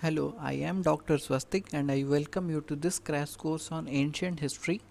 Hello, I am Dr. Swastik and I welcome you to this crash course on ancient history.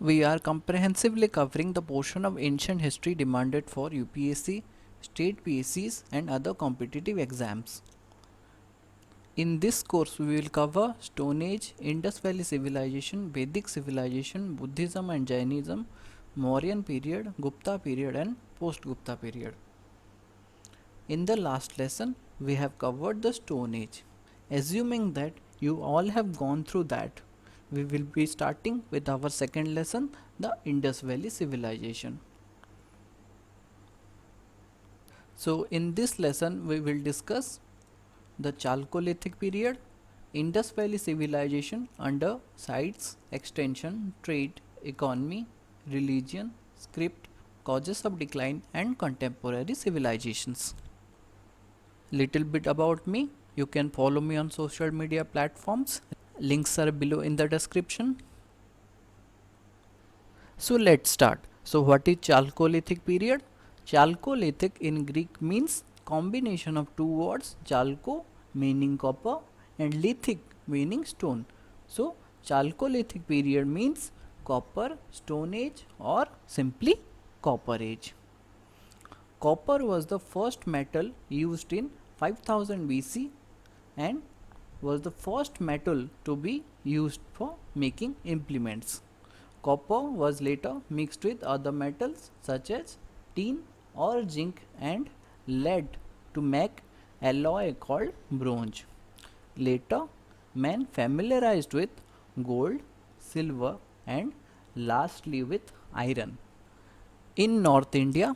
We are comprehensively covering the portion of ancient history demanded for UPSC, state PSCs and other competitive exams. In this course, we will cover Stone Age, Indus Valley Civilization, Vedic Civilization, Buddhism and Jainism, Mauryan period, Gupta period and post-Gupta period. In the last lesson, we have covered the Stone Age. Assuming that you all have gone through that, we will be starting with our second lesson, the Indus Valley Civilization. So, in this lesson, we will discuss the Chalcolithic period, Indus Valley Civilization under sites, extension, trade, economy, religion, script, causes of decline, and contemporary civilizations. Little bit about me. You can follow me on social media platforms. Links are below in the description. So let's start. So what is Chalcolithic period? Chalcolithic in Greek means combination of two words, chalco meaning copper and lithic meaning stone. So Chalcolithic period means copper, stone age or simply copper age. Copper was the first metal used in 5000 BC and was the first metal to be used for making implements. Copper was later mixed with other metals such as tin or zinc and lead to make alloy called bronze. Later, man familiarized with gold, silver and lastly with iron. In North India,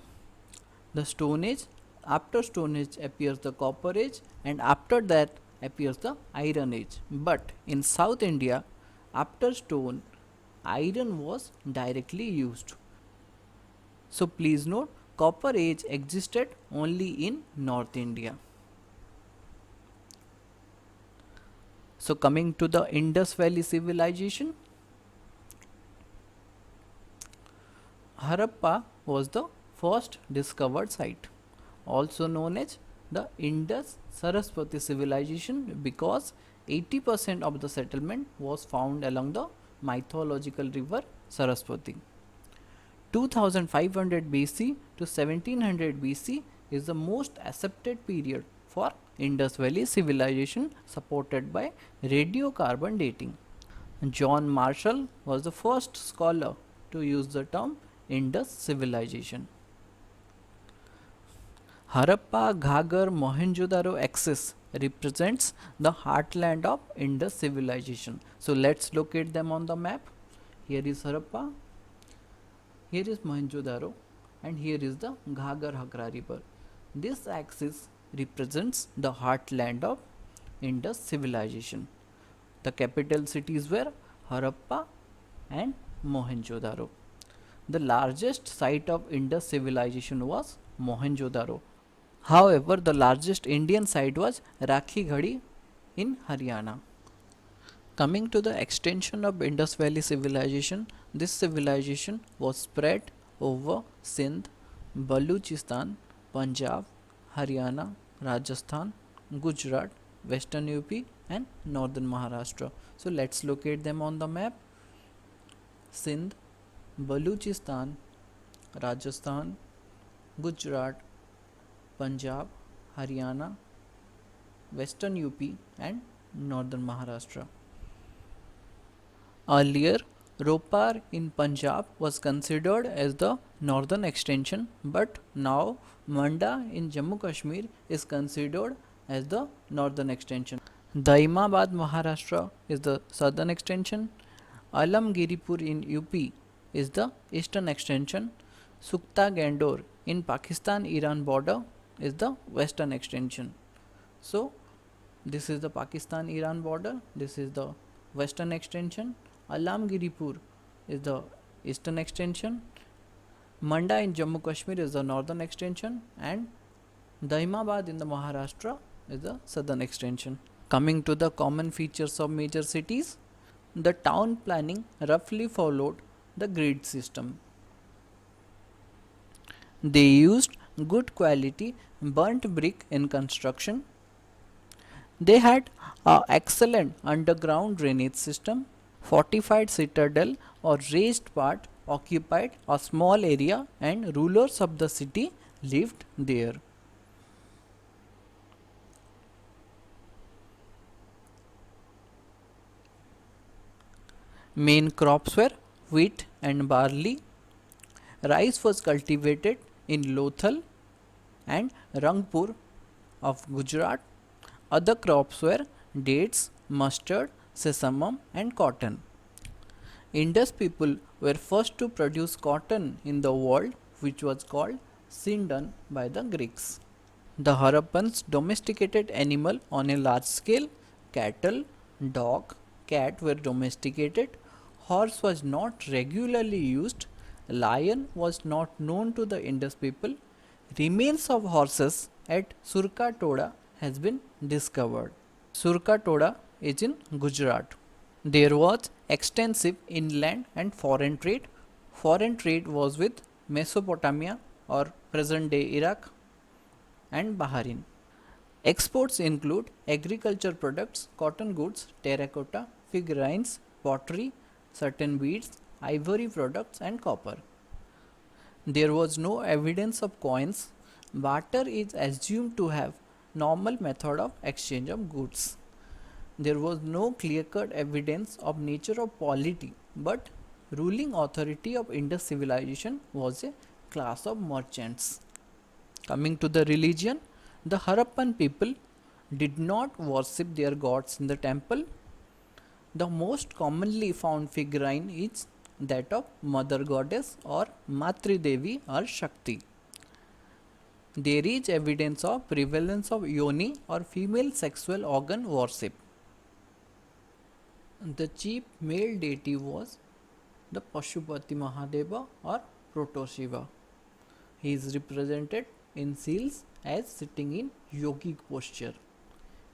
the Stone Age, after Stone Age appears the Copper Age and after that appears the Iron Age. But in South India, after stone, iron was directly used. So please note, Copper Age existed only in North India. So coming to the Indus Valley Civilization, Harappa was the first discovered site, also known as the Indus Saraswati civilization because 80% of the settlement was found along the mythological river Saraswati. 2500 BC to 1700 BC is the most accepted period for Indus Valley civilization supported by radiocarbon dating. John Marshall was the first scholar to use the term Indus civilization. Harappa, Ghaggar, Mohenjo-daro axis represents the heartland of Indus civilization. So let's locate them on the map. Here is Harappa, here is Mohenjo-daro and here is the Ghaggar-Hakra river. This axis represents the heartland of Indus civilization. The capital cities were Harappa and Mohenjo-daro. The largest site of Indus civilization was Mohenjo-daro. However, the largest Indian site was Rakhighadi in Haryana. Coming to the extension of Indus Valley civilization, this civilization was spread over Sindh, Baluchistan, Punjab, Haryana, Rajasthan, Gujarat, Western UP and Northern Maharashtra. So let's locate them on the map. Sindh, Baluchistan, Rajasthan, Gujarat, Punjab, Haryana, Western UP and Northern Maharashtra. Earlier, Ropar in Punjab was considered as the northern extension, but now Manda in Jammu Kashmir is considered as the northern extension. Daimabad, Maharashtra is the southern extension. Alamgiripur in UP is the eastern extension. Sukta Gandor in Pakistan-Iran border is the western extension. So, this is the Pakistan-Iran border, this is the western extension. Alamgiripur is the eastern extension. Manda in Jammu Kashmir is the northern extension and Daimabad in the Maharashtra is the southern extension. Coming to the common features of major cities, the town planning roughly followed the grid system. They used good quality burnt brick in construction. They had a excellent underground drainage system, fortified citadel or raised part occupied a small area and rulers of the city lived there. Main crops were wheat and barley. Rice was cultivated in Lothal and Rangpur of Gujarat. Other crops were dates, mustard, sesame, and cotton. Indus people were first to produce cotton in the world, which was called Sindan by the Greeks. The Harappans domesticated animal on a large scale. Cattle, dog, cat were domesticated. Horse was not regularly used. Lion was not known to the Indus people. Remains of horses at Surka Toda has been discovered. Surka Toda is in Gujarat. There was extensive inland and foreign trade. Foreign trade was with Mesopotamia or present day Iraq and Bahrain. Exports include agriculture products, cotton goods, terracotta, figurines, pottery, certain beads, ivory products, and copper. There was no evidence of coins. Barter is assumed to have normal method of exchange of goods. There was no clear-cut evidence of nature of polity, but ruling authority of Indus civilization was a class of merchants. Coming to the religion, the Harappan people did not worship their gods in the temple. The most commonly found figurine is that of Mother Goddess or Matri Devi or Shakti. There is evidence of prevalence of yoni or female sexual organ worship. The chief male deity was the Pashupati Mahadeva or Proto Shiva. He is represented in seals as sitting in yogic posture.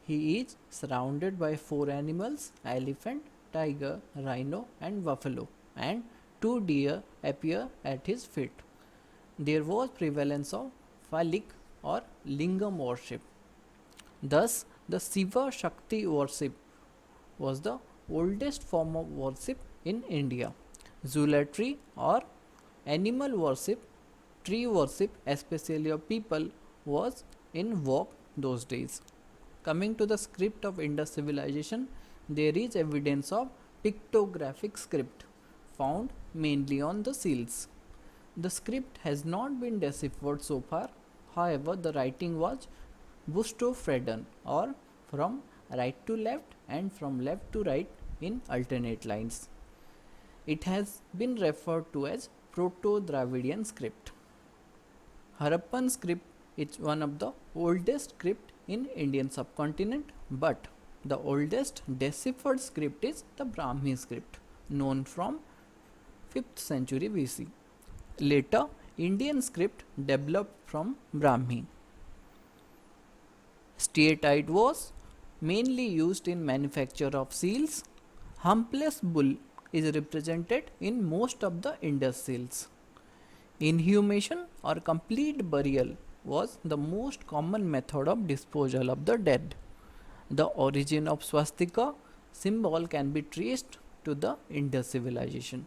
He is surrounded by four animals: elephant, tiger, rhino, and buffalo, and two deer appear at his feet. There was prevalence of phallic or lingam worship. Thus, the Shiva Shakti worship was the oldest form of worship in India. Zulatry or animal worship, tree worship, especially of people, was in vogue those days. Coming to the script of Indus civilization, there is evidence of pictographic script found mainly on the seals. The script has not been deciphered so far. However, the writing was Bustophreden or from right to left and from left to right in alternate lines. It has been referred to as Proto-Dravidian script. Harappan script is one of the oldest script in Indian subcontinent, but the oldest deciphered script is the Brahmi script, known from 5th century BC. Later, Indian script developed from Brahmi. Steatite was mainly used in manufacture of seals. Humpless bull is represented in most of the Indus seals. Inhumation or complete burial was the most common method of disposal of the dead. The origin of swastika symbol can be traced to the Indus civilization.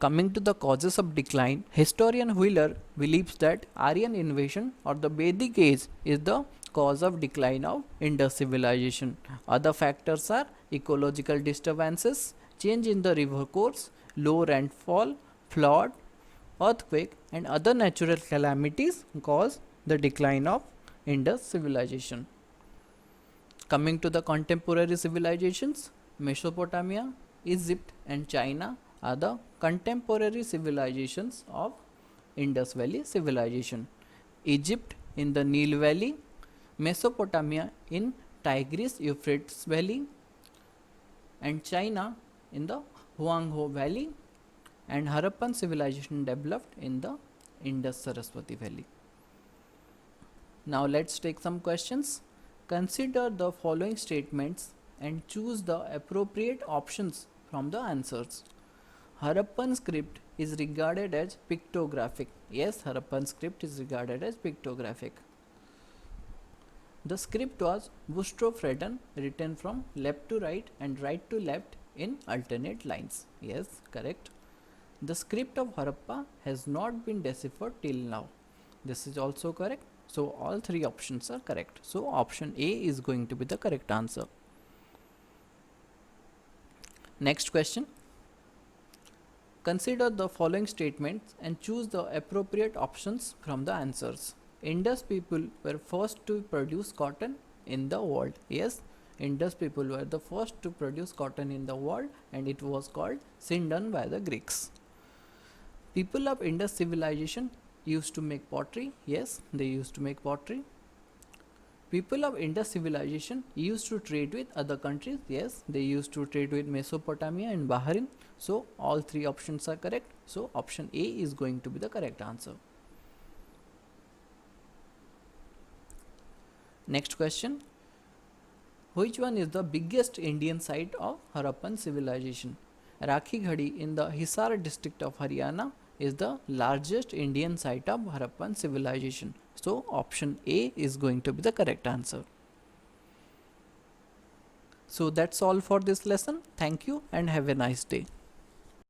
Coming to the causes of decline, historian Wheeler believes that Aryan invasion or the Vedic age is the cause of decline of Indus civilization. Other factors are ecological disturbances, change in the river course, low rainfall, flood, earthquake, and other natural calamities cause the decline of Indus civilization. Coming to the contemporary civilizations, Mesopotamia, Egypt, and China are the contemporary civilizations of Indus Valley civilization. Egypt in the Nile Valley, Mesopotamia in Tigris Euphrates Valley, and China in the Huanghe Valley, and Harappan civilization developed in the Indus Saraswati Valley. Now let's take some questions. Consider the following statements and choose the appropriate options from the answers. Harappan script is regarded as pictographic. Yes, Harappan script is regarded as pictographic. The script was Bustrofredon, written from left to right and right to left in alternate lines. Yes, correct. The script of Harappa has not been deciphered till now. This is also correct. So all three options are correct. So option A is going to be the correct answer. Next question. Consider the following statements and choose the appropriate options from the answers. Indus people were first to produce cotton in the world. Yes, Indus people were the first to produce cotton in the world, and it was called Sindon by the Greeks. People of Indus civilization used to make pottery. Yes, they used to make pottery. People of Indus civilization used to trade with other countries. Yes, they used to trade with Mesopotamia and Bahrain. So all three options are correct. So option A is going to be the correct answer. Next question. Which one is the biggest Indian site of Harappan civilization? Rakhi Ghadi in the Hisar district of Haryana is the largest Indian site of Harappan civilization. So option A is going to be the correct answer. So that's all for this lesson. Thank you and have a nice day.